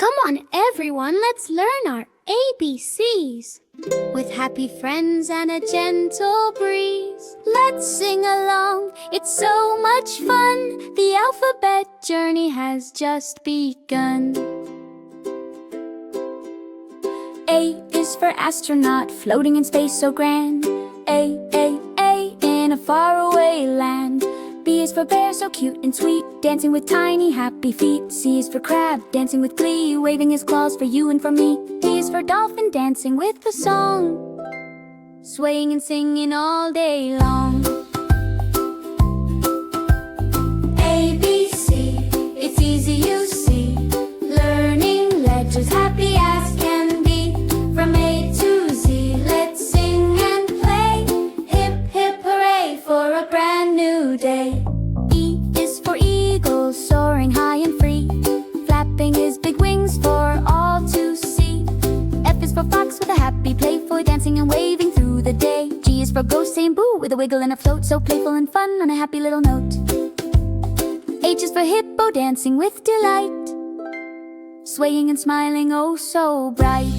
Come on, everyone, let's learn our ABCs. With happy friends and a gentle breeze, let's sing along, it's so much fun. The alphabet journey has just begun. A is for astronaut, floating in space so grand. A, in a faraway land. B is for bear, so cute and sweet, dancing with tiny happy feet. C is for crab, dancing with glee, waving his claws for you and for me. D is for dolphin, dancing with a song, swaying and singing all day long. A, B, C, it's easy you see, learning letters happy as can be. From A to Z, let's sing and play, hip, hip, hooray for a brand new day. E is for eagle, soaring high and free, flapping his big wings for all to see. F is for fox with a happy, playful, dancing and waving through the day. G is for ghost, saying boo with a wiggle and a float, so playful and fun on a happy little note. H is for hippo, dancing with delight, swaying and smiling oh so bright.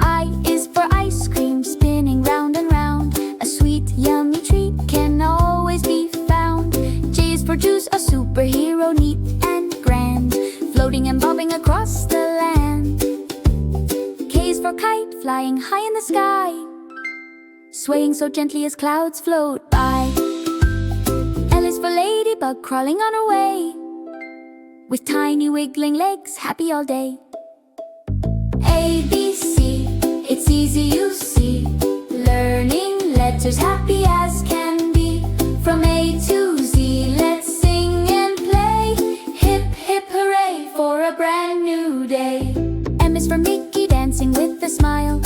I is for ice cream, spinning round and round, a sweet yummy treat can always be found. J is for juice, a superhero, neat and grand, floating and bobbing across the land. K is for kite, flying high in the sky, swaying so gently as clouds float by. L is for ladybug, crawling on her way, with tiny wiggling legs, happy all day. A, B, C, it's easy you see, learning letters happy as can be. From A to Z, let's sing and play, hip, hip, hooray for a brand new day. M is for Mickey, dancing with a smile,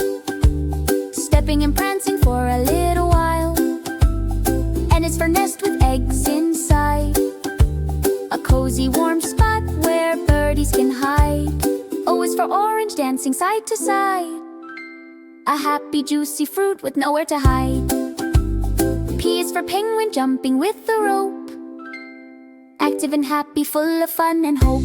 stepping and prancing for a little while. N is for nest with eggs inside, a cozy warm spot where birdies can hide. O is for orange, dancing side to side, a happy juicy fruit with nowhere to hide. P is for penguin, jumping with the rope, active and happy, full of fun and hope.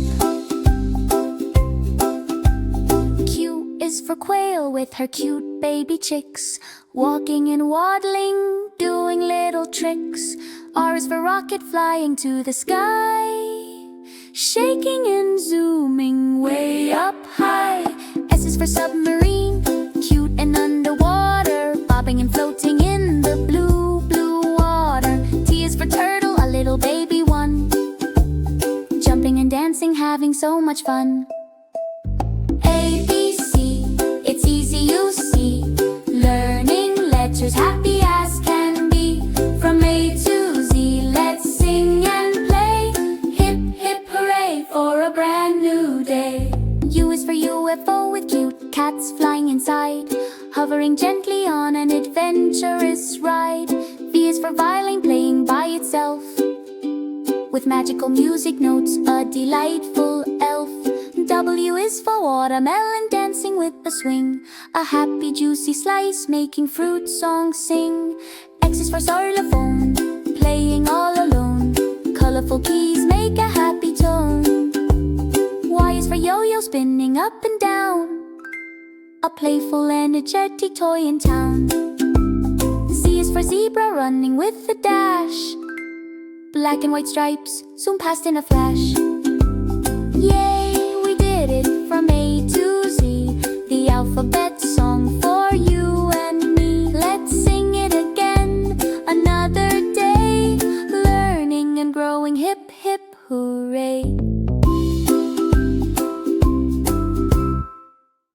Q is for quail, with her cute baby chicks, walking and waddling, doing little tricks. R is for rocket, flying to the sky, shaking and zooming way up high. S is for submarine, cute and underwater, bobbing and floating in the blue, blue water. T is for turtle, a little baby one, jumping and dancing, having so much fun. A, B, C, it's easy you see, learning letters happy as can be. From A to Z, let's sing and play, hip, hip, hooray for a brand new day. U is for UFO, with cute cats flying inside, hovering gently on an adventurous ride. V is for violin, playing by itself, with magical music notes, a delightful elf. W is for watermelon, dancing with a swing, a happy juicy slice, making fruit songs sing. X is for xylophone, playing all alone, colorful keys make a happy tone. Y is for yo-yo, spinning up and down, a playful energetic toy in town. Z is for zebra, running with a dash, black and white stripes zoom past in a flash.